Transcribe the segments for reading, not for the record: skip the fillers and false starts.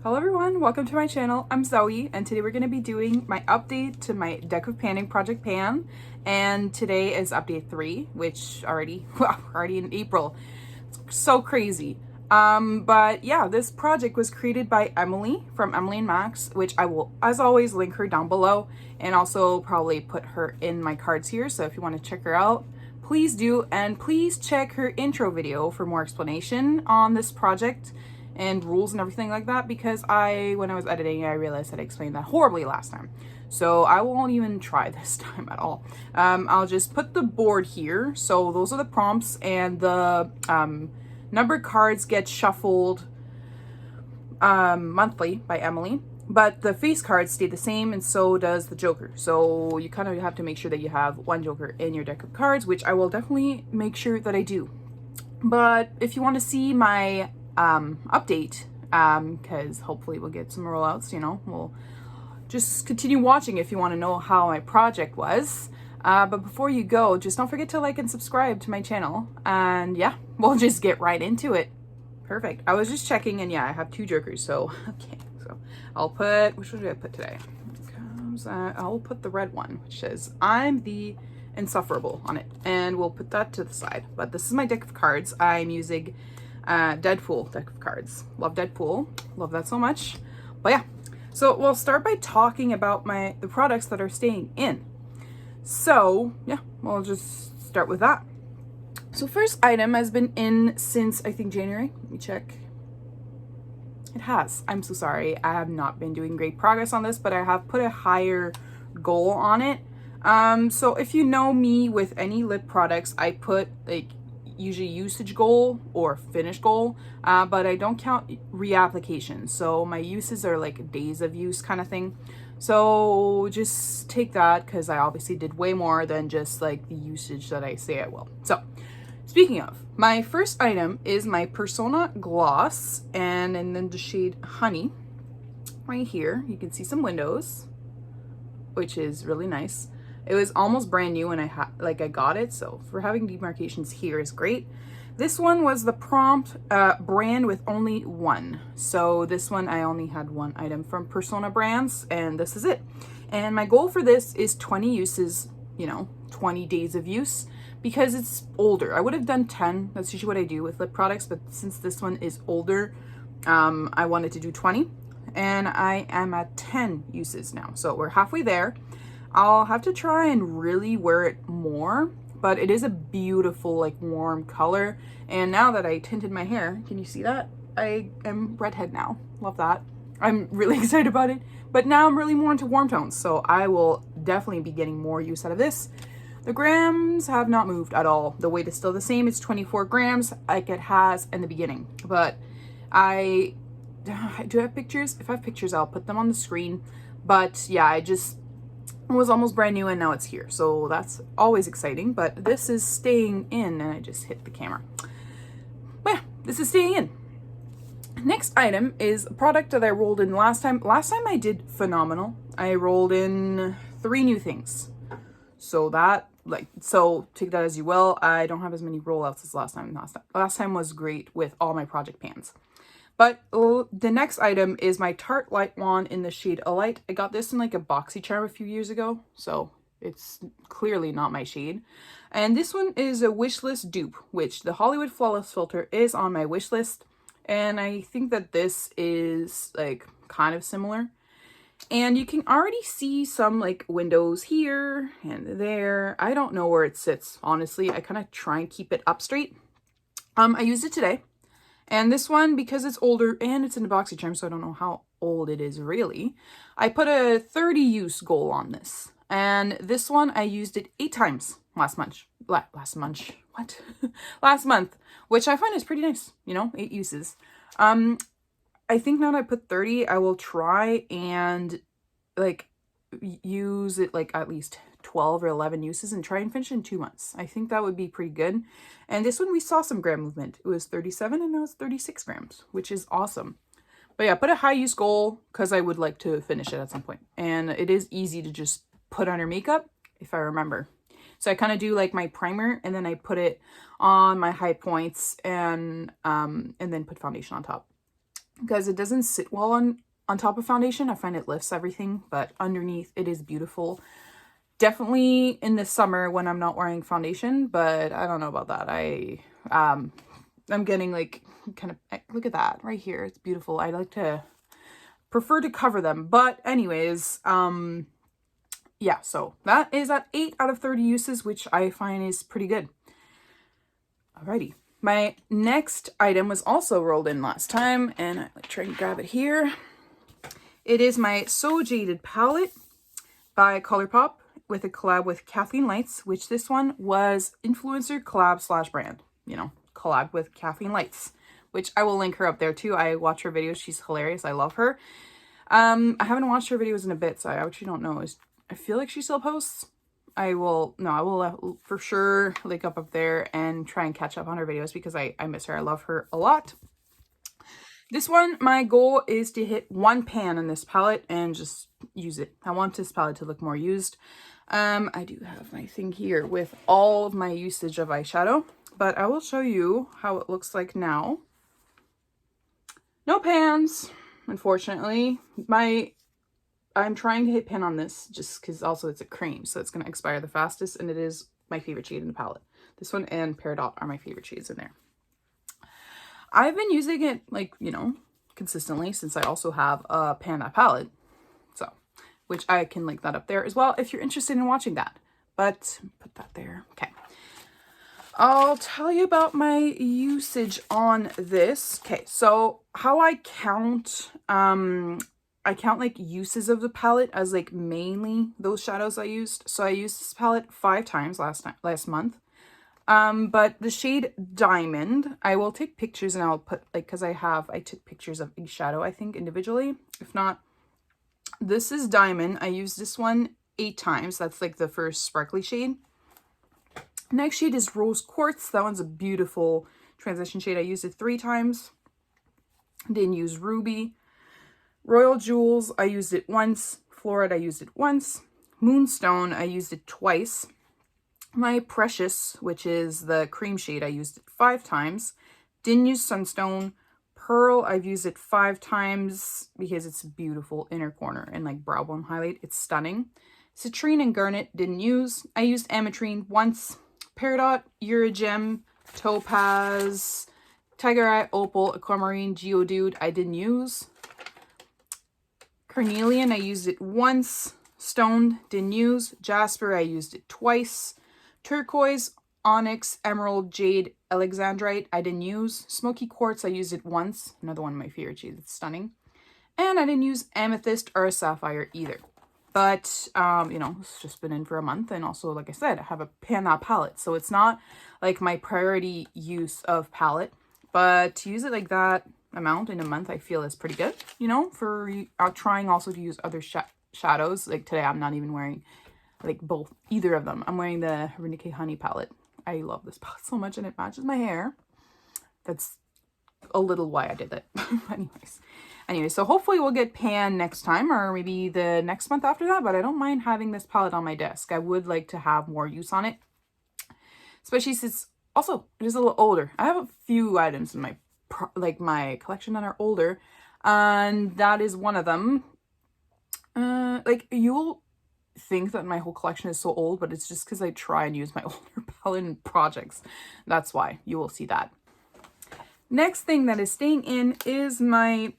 Hello everyone, welcome to my channel. I'm Zoe, and today we're going to be doing my update to my deck of panning project pan, and today is update 3, which already in April. It's so crazy. But yeah, this project was created by Emily from Emily and Max, which I will, as always, link her down below, and also probably put her in my cards here, so if you want to check her out, please do, and please check her intro video for more explanation on this project and rules and everything like that, because when I was editing, I realized that I explained that horribly last time. So I won't even try this time at all. I'll just put the board here. So those are the prompts, and the numbered cards get shuffled monthly by Emily, but the face cards stay the same, and so does the Joker. So you kind of have to make sure that you have one Joker in your deck of cards, which I will definitely make sure that I do. But if you want to see my update, because hopefully we'll get some rollouts, you know, we'll just continue watching if you want to know how my project was. But before you go, just don't forget to like and subscribe to my channel, and yeah, we'll just get right into it. Perfect. I was just checking, and yeah, I have 2 Jokers, so okay, so I'll put, which one did I put today? I'll put the red one, which says I'm the insufferable on it, and we'll put that to the side. But this is my deck of cards. I'm using Deadpool deck of cards. Love Deadpool, love that so much. But yeah, so we'll start by talking about the products that are staying in. So yeah, we'll just start with that. So first item has been in since I think January. Let me check. It has. I'm so sorry, I have not been doing great progress on this, but I have put a higher goal on it. So if you know me with any lip products, I put like usually usage goal or finish goal, but I don't count reapplications. So my uses are like days of use kind of thing. So just take that, because I obviously did way more than just like the usage that I say I will. So speaking of, my first item is my Persona Gloss, and then the shade Honey. Right here, you can see some windows, which is really nice. It was almost brand new when I got it, so for having demarcations here is great. This one was the prompt brand with only 1. So this one I only had 1 item from Persona brands, and this is it. And my goal for this is 20 uses, you know, 20 days of use, because it's older. I would have done 10. That's usually what I do with lip products, but since this one is older, I wanted to do 20, and I am at 10 uses now. So we're halfway there. I'll have to try and really wear it more, but it is a beautiful, like, warm color. And now that I tinted my hair, can you see that? I am redhead now. Love that. I'm really excited about it. But now I'm really more into warm tones, so I will definitely be getting more use out of this. The grams have not moved at all. The weight is still the same. It's 24 grams like it has in the beginning. But I do have pictures. If I have pictures, I'll put them on the screen. But yeah, it was almost brand new, and now it's here, so that's always exciting. But this is staying in, and I just hit the camera. But yeah, this is staying in. Next item is a product that I rolled in last time. Last time I did phenomenal. I rolled in 3 new things, so take that as you will. I don't have as many rollouts as last time. Last time was great with all my project pans. But the next item is my Tarte Light Wand in the shade Alight. I got this in like a BoxyCharm a few years ago, so it's clearly not my shade. And this one is a wishlist dupe, which the Hollywood Flawless filter is on my wish list. And I think that this is like kind of similar. And you can already see some like windows here and there. I don't know where it sits, honestly. I kind of try and keep it up straight. I used it today. And this one, because it's older and it's in the BoxyCharm, so I don't know how old it is really, I put a 30 use goal on this. And this one, I used it 8 times last month, which I find is pretty nice, you know, 8 uses. I think now that I put 30, I will try and like use it like at least 12 or 11 uses and try and finish in 2 months. I think that would be pretty good. And this one we saw some gram movement. It was 37 and now it's 36 grams, which is awesome. But yeah, put a high use goal because I would like to finish it at some point. And it is easy to just put on your makeup if I remember. So I kind of do like my primer and then I put it on my high points and then put foundation on top. Because it doesn't sit well on top of foundation. I find it lifts everything, but underneath it is beautiful. Definitely in the summer when I'm not wearing foundation, but I don't know about that. I'm getting like kind of, look at that right here. It's beautiful. I like to prefer to cover them, but anyways, yeah, so that is at 8 out of 30 uses, which I find is pretty good. Alrighty. My next item was also rolled in last time, and I try and grab it here. It is my So Jaded palette by ColourPop with a collab with Kathleen Lights, which this one was influencer collab slash brand, you know, collab with Kathleen Lights, which I will link her up there too. I watch her videos. She's hilarious. I love her. I haven't watched her videos in a bit, so I actually don't know. I feel like she still posts. I will for sure link up there and try and catch up on her videos because I miss her. I love her a lot. This one, my goal is to hit 1 pan in this palette and just use it. I want this palette to look more used. I do have my thing here with all of my usage of eyeshadow, but I will show you how it looks like now. No pans, unfortunately. I'm trying to hit pan on this just because also it's a cream, so it's going to expire the fastest, and it is my favorite shade in the palette. This one and Peridot are my favorite shades in there. I've been using it, like, you know, consistently since I also have a Panda palette, so, which I can link that up there as well if you're interested in watching that. But put that there. Okay. I'll tell you about my usage on this. Okay, so how I count like uses of the palette as like mainly those shadows I used. So I used this palette 5 times last month. But the shade Diamond, I will take pictures and I'll put like, cause I took pictures of each shadow, I think individually. If not, this is Diamond. I used this one 8 times. That's like the first sparkly shade. Next shade is Rose Quartz. That one's a beautiful transition shade. I used it 3 times. Didn't use Ruby. Royal Jewels, I used it once. Florid, I used it once. Moonstone, I used it twice. My Precious, which is the cream shade, I used it 5 times. Didn't use Sunstone. Pearl, I've used it 5 times because it's a beautiful inner corner and like brow bone highlight. It's stunning. Citrine and Garnet, didn't use. I used Ametrine once. Peridot, Eurogem, Topaz, Tiger Eye, Opal, Aquamarine, Geodude, I didn't use. Carnelian, I used it once. Stone, didn't use. Jasper, I used it twice. Turquoise, Onyx, Emerald, Jade, Alexandrite, I didn't use. Smoky Quartz, I used it once. Another one of my favorite shades. It's stunning. And I didn't use Amethyst or Sapphire either. But, you know, it's just been in for a month. And also, like I said, I have a Panda palette. So it's not like my priority use of palette. But to use it like that amount in a month, I feel is pretty good. You know, for trying also to use other shadows. Like today, I'm not even wearing like either of them. I'm wearing the Renike Honey palette. I love this palette so much and it matches my hair. That's a little why I did that. Anyway, so hopefully we'll get pan next time or maybe the next month after that, but I don't mind having this palette on my desk. I would like to have more use on it, especially since also it is a little older. I have a few items in my collection that are older, and that is one of them. Like you'll think that my whole collection is so old, but it's just because I try and use my older palette in projects. That's why you will see that. Next thing that is staying in is my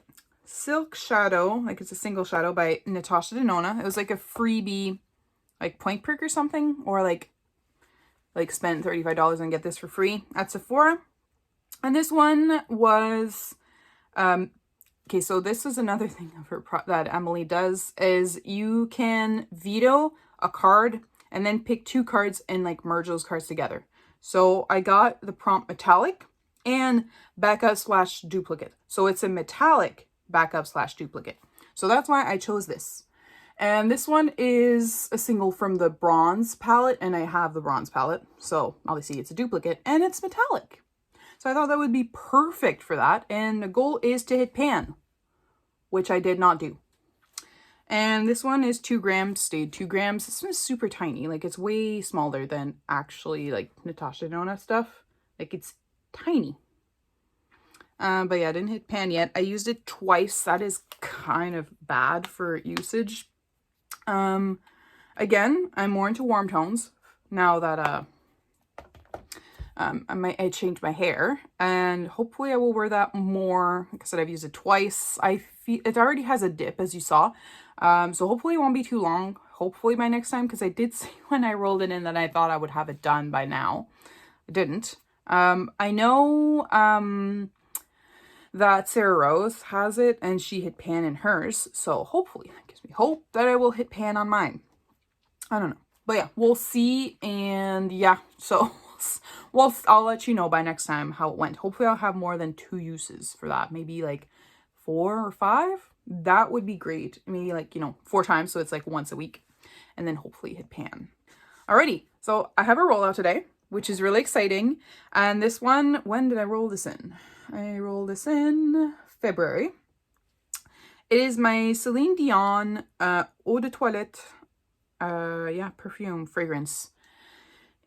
Silk Shadow, like it's a single shadow by Natasha Denona. It was like a freebie, like point prick or something, or like spend $35 and get this for free at Sephora. And this one was, okay, so this is another thing of her that Emily does, is you can veto a card and then pick 2 cards and like merge those cards together. So I got the prompt metallic and backup / duplicate. So it's a metallic backup / duplicate. So that's why I chose this. And this one is a single from the bronze palette, and I have the bronze palette. So obviously it's a duplicate and it's metallic. So I thought that would be perfect for that. And the goal is to hit pan, which I did not do. And this one is 2 grams, stayed 2 grams. This one is super tiny. Like, it's way smaller than actually, like, Natasha Denona stuff. Like, it's tiny. But yeah, I didn't hit pan yet. I used it twice. That is kind of bad for usage. Again, I'm more into warm tones now that I changed my hair, and hopefully I will wear that more. Like I said, I've used it twice. I feel it already has a dip, as you saw. So hopefully it won't be too long. Hopefully by next time, because I did say when I rolled it in that I thought I would have it done by now. I didn't. I know that Sarah Rose has it and she hit pan in hers. So hopefully that gives me hope that I will hit pan on mine. I don't know. But yeah, we'll see. And yeah, so I'll let you know by next time how it went. Hopefully I'll have more than 2 uses for that. Maybe like 4 or 5. That would be great. Maybe like, 4 times. So it's like once a week. And then hopefully hit pan. Alrighty. So I have a rollout today, which is really exciting. And this one, when did I roll this in? I rolled this in February. It is my Celine Dion Eau de Toilette perfume fragrance.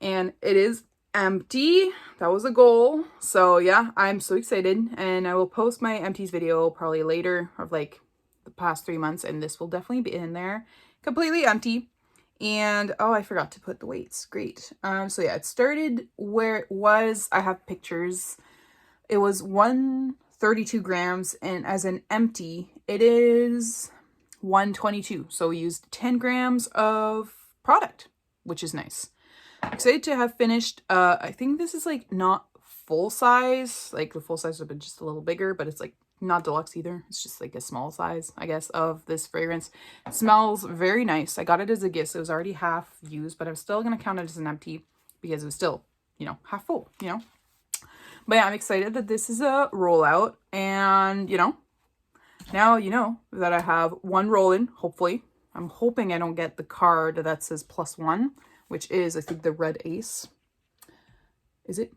And it is empty. That was a goal. So yeah, I'm so excited. And I will post my empties video probably later of like the past 3 months. And this will definitely be in there. Completely empty. And oh, I forgot to put the weights. Great. So yeah, it started where it was. I have pictures. It was 132 grams, and as an empty, it is 122. So we used 10 grams of product, which is nice. Excited to have finished. I think this is like not full size. Like the full size would have been just a little bigger, but it's like not deluxe either. It's just like a small size, I guess, of this fragrance. It smells very nice. I got it as a gift, so it was already half used, but I'm still going to count it as an empty because it was still, half full, But yeah, I'm excited that this is a rollout, and, now you know that I have 1 roll in, hopefully. I'm hoping I don't get the card that says +1, which is, I think, the red ace. Is it?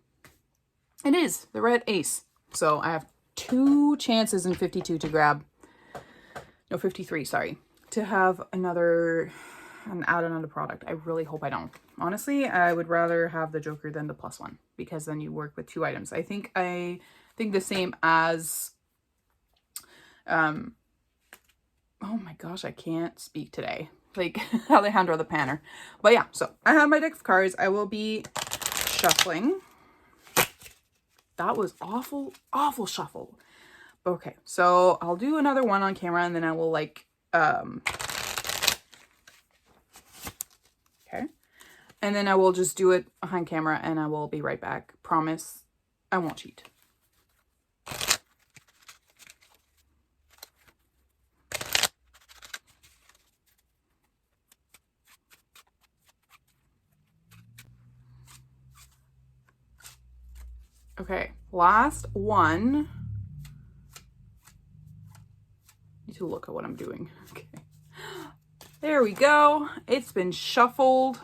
It is, the red ace. So I have 2 chances in 52 to grab, no, 53, sorry, to have another product. I really hope I don't. Honestly, I would rather have the Joker than the +1, because then you work with 2 items. I think the same as, oh my gosh, I can't speak today. Like Alejandro the Panner. But yeah, so I have my deck of cards. I will be shuffling. That was awful shuffle. Okay, so I'll do another one on camera, and then I will like, okay. And then I will just do it behind camera, and I will be right back. Promise, I won't cheat. Okay, last one. Need to look at what I'm doing. Okay. There we go. It's been shuffled.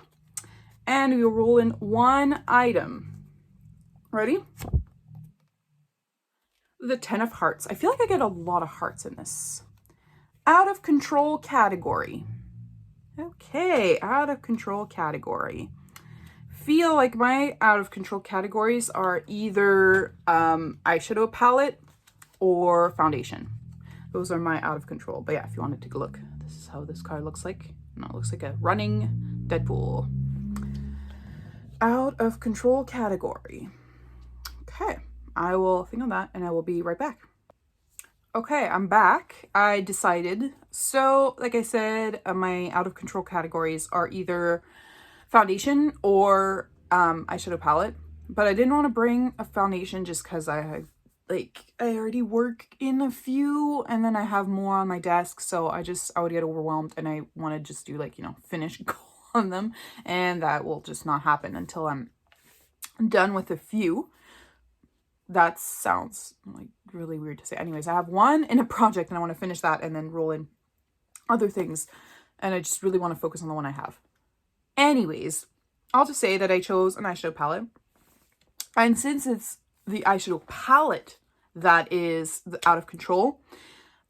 And we'll roll in 1 item. Ready? The 10 of hearts. I feel like I get a lot of hearts in this. Out of control category. Okay, out of control category. Feel like my out of control categories are either eyeshadow palette or foundation. Those are my out of control. But yeah, if you want to take a look, this is how this card looks like. No, it looks like a running Deadpool. Out of control category. Okay, I will think on that and I will be right back. Okay, I'm back. I decided. So, like I said, my out of control categories are either foundation or eyeshadow palette. But I didn't want to bring a foundation just because I already work in a few, and then I have more on my desk, so I would get overwhelmed, and I want to just do finish go on them, and that will just not happen until I'm done with a few. That sounds like really weird to say. Anyways, I have 1 in a project, and I want to finish that and then roll in other things, and I just really want to focus on the one I have. Anyways, I'll just say that I chose an eyeshadow palette, and since it's the eyeshadow palette that is out of control,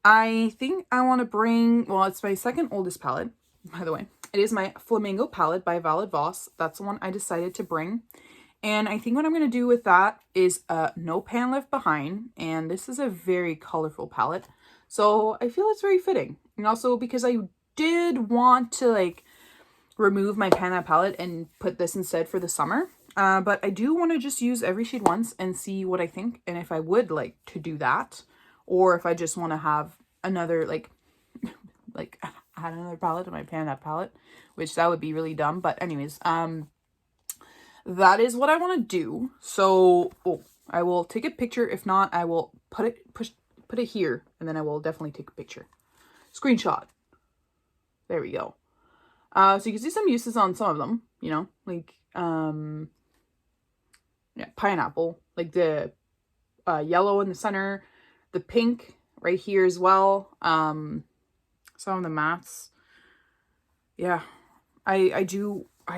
I think I want to bring, well, it's my second oldest palette, by the way. It is my Flamingo palette by Valid Voss. That's the one I decided to bring. And I think what I'm going to do with that is No Pan Left Behind. And this is a very colorful palette. So I feel it's very fitting. And also because I did want to like remove my Pan That palette and put this instead for the summer. But I do want to just use every shade once and see what I think. And if I would like to do that. Or if I just want to have another like add another palette to my Pan That palette. Which that would be really dumb. But anyways, that is what I want to do. So, I will take a picture. If not, I will put it here, and then I will definitely take a picture. Screenshot. There we go. So you can see some uses on some of them, you know, like, yeah, pineapple, like the yellow in the center, the pink right here as well. Some of the mattes. Yeah, I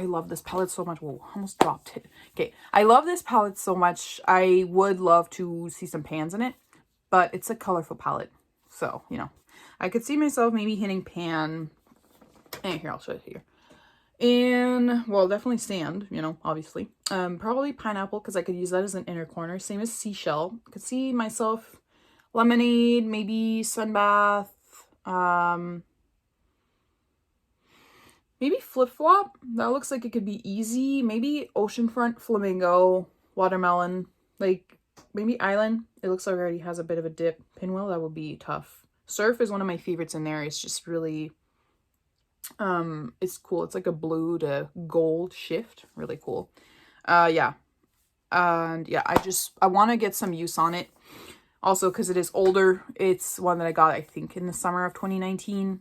love this palette so much. Whoa, almost dropped it. Okay, I love this palette so much. I would love to see some pans in it, but it's a colorful palette. So, you know, I could see myself maybe hitting pan. And here, I'll show it here. And, well, definitely sand, you know, obviously. Probably pineapple, because I could use that as an inner corner. Same as seashell. I could see myself lemonade, maybe sunbath. Maybe flip-flop. That looks like it could be easy. Maybe oceanfront, flamingo, watermelon. Like, maybe island. It looks like it already has a bit of a dip. Pinwheel, that would be tough. Surf is one of my favorites in there. It's just really, it's cool. It's like a blue to gold shift. Really cool. Yeah. And yeah, I want to get some use on it. Also, because it is older. It's one that I got, I think, in the summer of 2019.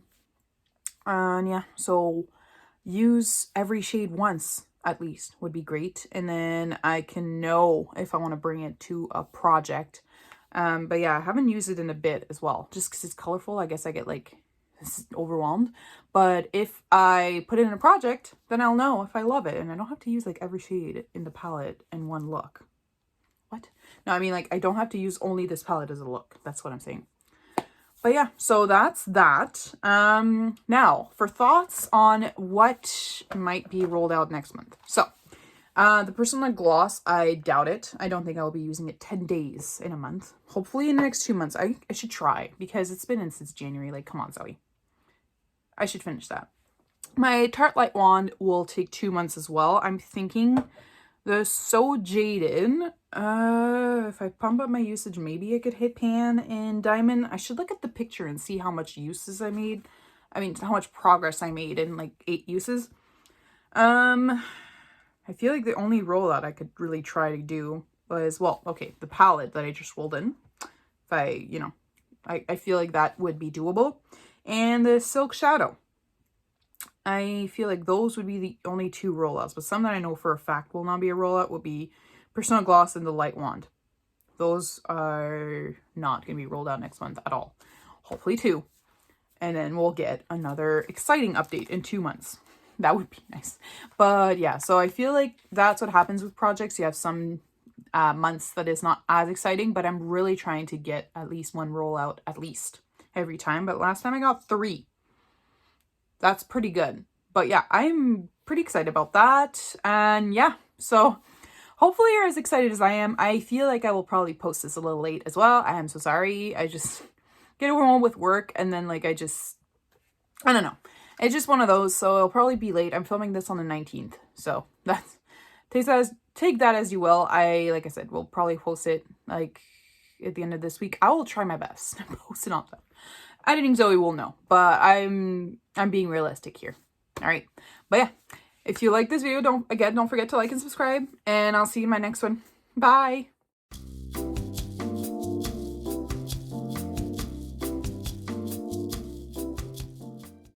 And yeah, so use every shade once at least would be great, and then I can know if I want to bring it to a project. But yeah, I haven't used it in a bit as well, just because it's colorful. I guess I get like overwhelmed, but if I put it in a project, then I'll know if I love it, and I don't have to use like every shade in the palette in one look. What? No, I mean, like, I don't have to use only this palette as a look. That's what I'm saying. But yeah, so that's that. Now, for thoughts on what might be rolled out next month. So, the Personal Gloss, I doubt it. I don't think I'll be using it 10 days in a month. Hopefully in the next 2 months. I should try, because it's been in since January. Like, come on, Zoe. I should finish that. My Tarte Light Wand will take 2 months as well. I'm thinking the So Jaded, if I pump up my usage, maybe I could hit pan and diamond. I should look at the picture and see how much uses I made. I mean, how much progress I made in like 8 uses. I feel like the only rollout I could really try to do was, well, okay, the palette that I just rolled in. If I, you know, I feel like that would be doable. And the Silk Shadow. I feel like those would be the only 2 rollouts, but some that I know for a fact will not be a rollout would be Personal Gloss and the Light Wand. Those are not going to be rolled out next month at all. Hopefully 2. And then we'll get another exciting update in 2 months. That would be nice. But yeah, so I feel like that's what happens with projects. You have some months that is not as exciting, but I'm really trying to get at least 1 rollout at least every time. But last time I got 3. That's pretty good. But yeah, I'm pretty excited about that. And yeah, so hopefully you're as excited as I am. I feel like I will probably post this a little late as well. I am so sorry. I just get overwhelmed with work, and then like I don't know. It's just one of those, so it'll probably be late. I'm filming this on the 19th. So that's take that as you will. Like I said, we'll probably post it like at the end of this week. I will try my best to post it on time. Editing Zoe will know, but I'm being realistic here. All right. But yeah, if you like this video, don't forget to like and subscribe, and I'll see you in my next one. Bye.